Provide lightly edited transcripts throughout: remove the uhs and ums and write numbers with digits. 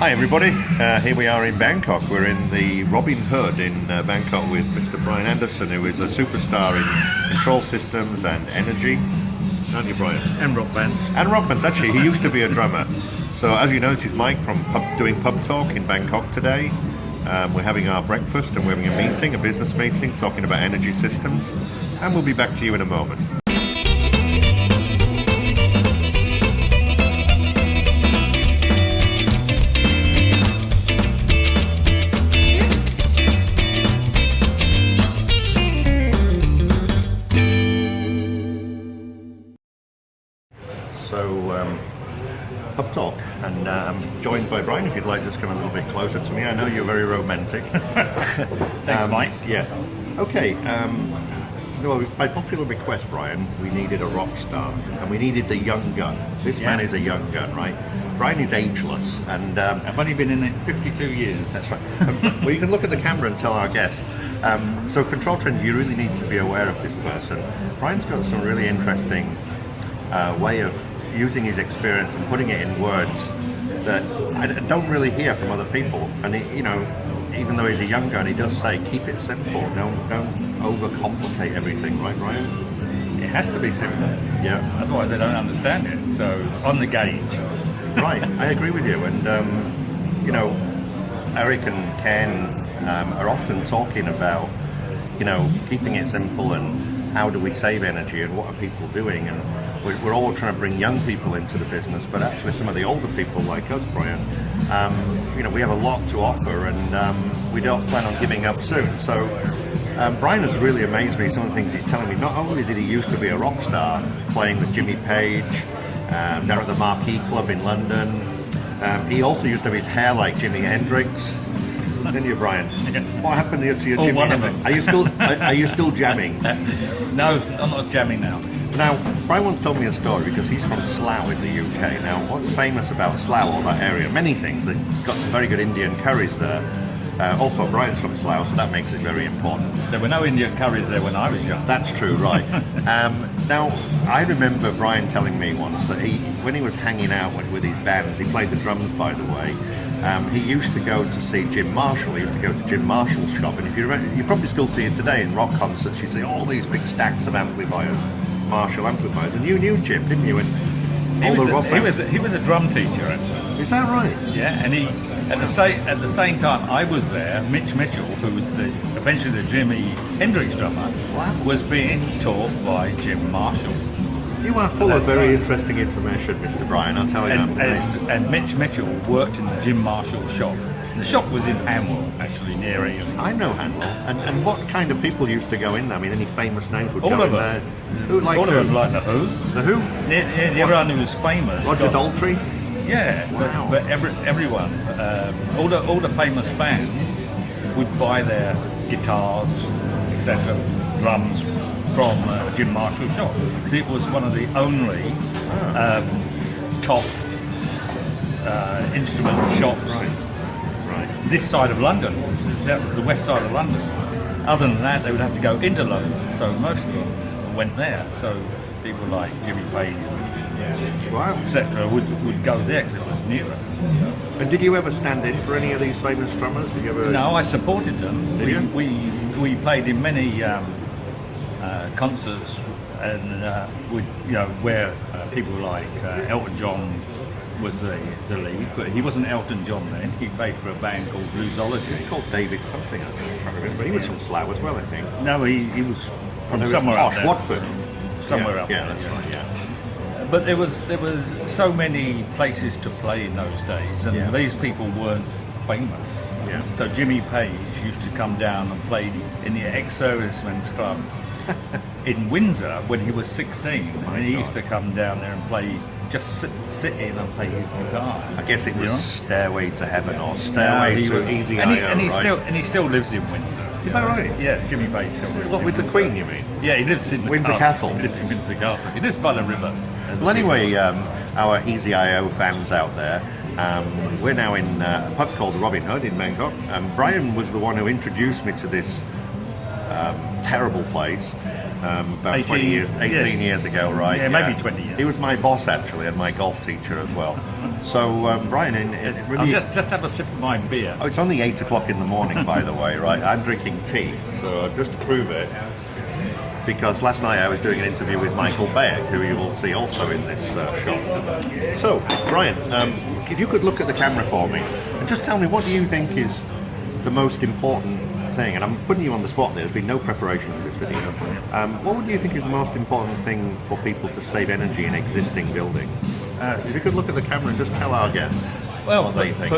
Hi everybody, here we are in Bangkok. We're in the Robin Hood in Bangkok with Mr. Brian Anderson, who is a superstar in control systems and energy. Aren't you, Brian? And rock bands. And rock bands, actually. He used to be a drummer. So as you know, this is Mike from doing Pub Talk in Bangkok today. We're having our breakfast and we're having a meeting, a business meeting, talking about energy systems. And we'll be back to you in a moment. Pub Talk, and I'm joined by Brian. If you'd like, just come a little bit closer to me. I know you're very romantic. Thanks, Mike. Yeah. Okay. Well, by popular request, Brian, we needed a rock star, and we needed the young gun. This man is a young gun, right? Brian is ageless, and I've only been in it 52 years. That's right. Well, you can look at the camera and tell our guests. So, control trends, you really need to be aware of this person. Brian's got some really interesting way of using his experience and putting it in words that I don't really hear from other people. And he, even though he's a young gun, he does say, keep it simple. Don't overcomplicate everything, right, Ryan? It has to be simple. Yeah. Otherwise, they don't understand it. So, on the gauge. Right. I agree with you. And Eric and Ken are often talking about, keeping it simple and how do we save energy and what are people doing. And we're all trying to bring young people into the business, but actually some of the older people like us, Brian, we have a lot to offer, and we don't plan on giving up soon. So Brian has really amazed me, some of the things he's telling me. Not only did he used to be a rock star, playing with Jimmy Page, down at the Marquee Club in London, he also used to have his hair like Jimi Hendrix. Didn't you, Brian? What happened to your Jimi Hendrix? Are you still jamming? No, I'm not jamming now. Now, Brian once told me a story because he's from Slough in the UK. Now, what's famous about Slough or that area? Many things. They've got some very good Indian curries there. Also, Brian's from Slough, so that makes it very important. There were no Indian curries there when I was young. That's true, right. Now, I remember Brian telling me once that when he was hanging out with his bands, he played the drums, by the way, he used to go to see Jim Marshall. He used to go to Jim Marshall's shop, and if you remember, you probably still see it today in rock concerts. You see all these big stacks of amplifiers, Marshall amplifiers, and you knew Jim, didn't you? And he was a drum teacher, actually. Is that right? Yeah, and he at the same time I was there, Mitch Mitchell, who was eventually the Jimi Hendrix drummer, was being taught by Jim Marshall. You are full of very interesting information, Mr. Brian, I'll tell you. And Mitch Mitchell worked in the Jim Marshall shop. The shop was in Hanwell, actually, near here. I know Hanwell. And what kind of people used to go in there? I mean, any famous names would all go of in them. there? All of them, like The Who. The Who? Everyone who was famous. Roger Daltrey? Yeah, wow. but everyone, all the famous bands would buy their guitars, etc., drums, from Jim Marshall's shop, because it was one of the only top instrument shops this side of London. That was the west side of London. Other than that, they would have to go into London, so most of them went there. So people like Jimmy Page, etc., would go there because it was nearer. And did you ever stand in for any of these famous drummers? Did you ever? No, I supported them. We played in many concerts, and where people like Elton John was the lead, but he wasn't Elton John then. He played for a band called Bluesology. He called David something, I think. I can't remember. He was from Slough as well, I think. No, he was from somewhere up there. Watford. Somewhere up there. Yeah, that's right. Yeah. But there was so many places to play in those days, and these people weren't famous. Yeah. So Jimmy Page used to come down and play in the ex-servicemen's club in Windsor when he was 16. He used to come down there and play, just sit in and play his guitar. I guess it was Stairway to Heaven or Stairway to Easy and he still lives in Windsor. Is that right? Yeah, Jimmy Page still lives. What, with the Queen, you mean? Yeah, he lives in Windsor Castle. He lives in Windsor Castle. He lives by the river. Well, anyway, our Easy.io fans out there, we're now in a pub called the Robin Hood in Bangkok. Brian was the one who introduced me to this terrible place about 18 years ago, right? Yeah, maybe 20 years. He was my boss actually, and my golf teacher as well. So Brian, really, I'll just have a sip of my beer. oh, it's only 8 o'clock in the morning, by the way, right? I'm drinking tea, so just to prove it, because last night I was doing an interview with Michael Beck, who you will see also in this shot. So, Brian, if you could look at the camera for me, and just tell me, what do you think is the most important thing? And I'm putting you on the spot there, there's been no preparation for this video. What do you think is the most important thing for people to save energy in existing buildings? If you could look at the camera and just tell our guests what they think.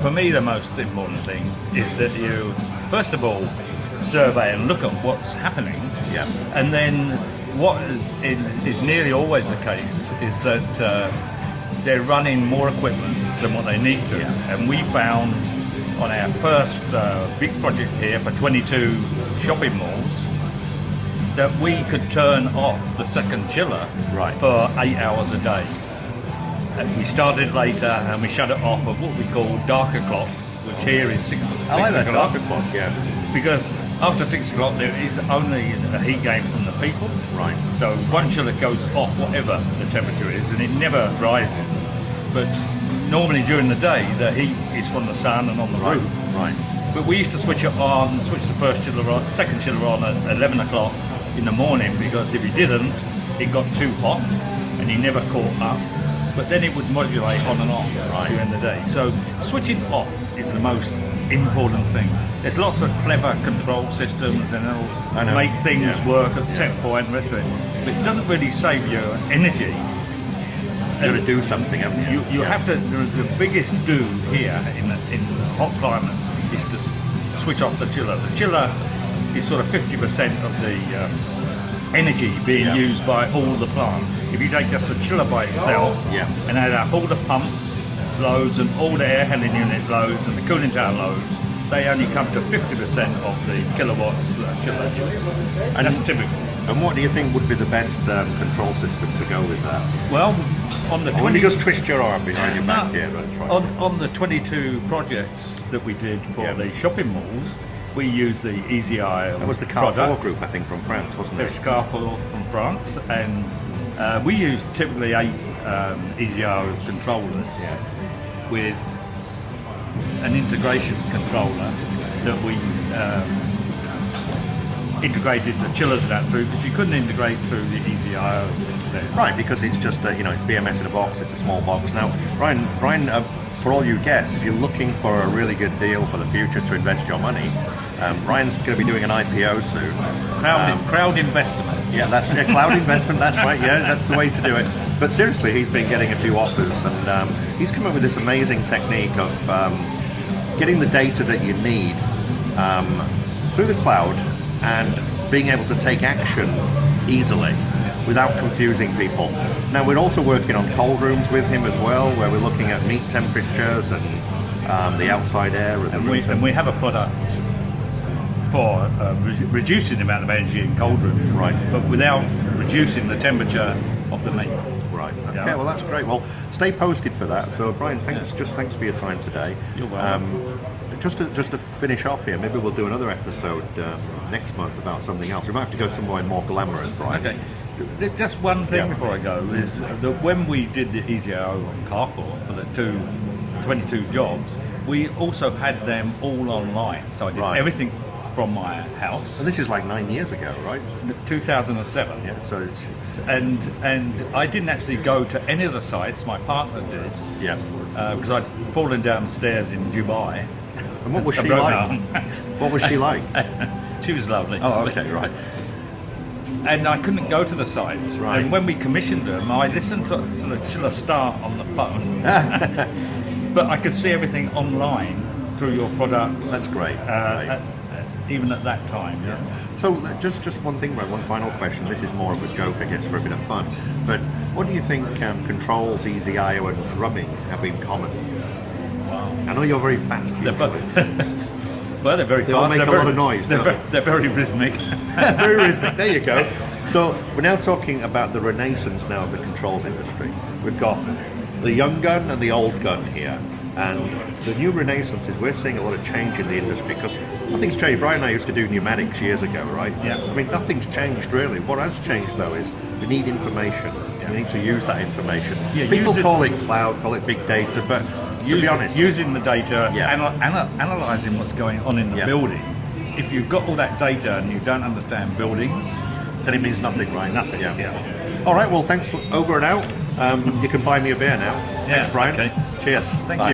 For me, the most important thing is that you, first of all, survey and look at what's happening. Yeah. And then what is nearly always the case is that they're running more equipment than what they need to. Yeah. And we found on our first big project here for 22 shopping malls that we could turn off the second chiller for 8 hours a day. And we started later and we shut it off at what we call dark o'clock, which here is 6 o'clock. I like that dark o'clock, yeah. Because after 6 o'clock there is only a heat gain from the people. Right. So one chiller goes off whatever the temperature is and it never rises. But normally during the day the heat is from the sun and on the roof. Right. But we used to switch it on, switch the first chiller on, second chiller on at 11 o'clock in the morning, because if you didn't, it got too hot and you never caught up. But then it would modulate on and off during the day. So switching off is the most important thing. There's lots of clever control systems and it'll make things work at set point and the rest of it. But it doesn't really save you energy. You've got to do something, haven't you? You have to, the biggest do here in hot climates is to switch off the chiller. The chiller is sort of 50% of the energy being used by all the plant. If you take just the chiller by itself and add up all the pumps loads and all the air handling unit loads and the cooling tower loads, they only come to 50% of the kilowatts that chiller uses. And that's typical. And what do you think would be the best control system to go with that? Well, on the 20... Let me just twist your arm behind your back here. On the 22 projects that we did for the shopping malls, we used the EasyEye. That was the Carrefour group, I think, from France, wasn't it? It was Carrefour from France, and we used typically 8 EasyEye controllers with an integration controller that we integrated the chillers and that through, because you couldn't integrate through the EasyEye there. Right, because it's just it's BMS in a box, it's a small box. Now, Brian, for all you guests, if you're looking for a really good deal for the future to invest your money, Brian's going to be doing an IPO soon. Crowd investment. Yeah, that's cloud investment. That's right. Yeah, that's the way to do it. But seriously, he's been getting a few offers, and he's come up with this amazing technique of getting the data that you need through the cloud and being able to take action easily without confusing people. Now, we're also working on cold rooms with him as well, where we're looking at meat temperatures and the outside air. And we have a product for reducing the amount of energy in cold rooms, but without reducing the temperature of the meat. Right. Okay. Well, that's great. Well, stay posted for that. So, Brian, thanks for your time today. You're welcome. Just to finish off here, maybe we'll do another episode next month about something else. We might have to go somewhere more glamorous, Brian. Okay. Just one thing before I go is that when we did the EasyEye on Carrefour for the 22 jobs, we also had them all online. So I did everything from my house. And this is like 9 years ago, right? 2007. Yeah. So. And I didn't actually go to any of the sites. My partner did. Yeah. Because I'd fallen down the stairs in Dubai. And what was she like? What was she like? She was lovely. Oh, okay, right. And I couldn't go to the sites. Right. And when we commissioned them, I listened to the chiller start on the phone. But I could see everything online through your products. That's great. Even at that time. Yeah. So just one thing, one final question. This is more of a joke, I guess, for a bit of fun. But what do you think controls, EasyEye and drumming have in common? I know you're very fast usually. Well, they're very fast. They all make a lot of noise, they're very rhythmic. Very rhythmic, there you go. So we're now talking about the renaissance now of the controls industry. We've got the young gun and the old gun here. And the new renaissance is we're seeing a lot of change in the industry because nothing's changed. Brian and I used to do pneumatics years ago, right? Yeah. I mean, nothing's changed really. What has changed though is we need information. We need to use that information. Yeah, People call it cloud, call it big data, but to be honest, using the data, Yeah. analysing what's going on in the Yeah. building. If you've got all that data and you don't understand buildings, then it means nothing, right? nothing. Yeah. All right. Well, thanks. Over and out. You can buy me a beer now. Yeah, Thanks, Brian. okay. Cheers. Thank Bye. you.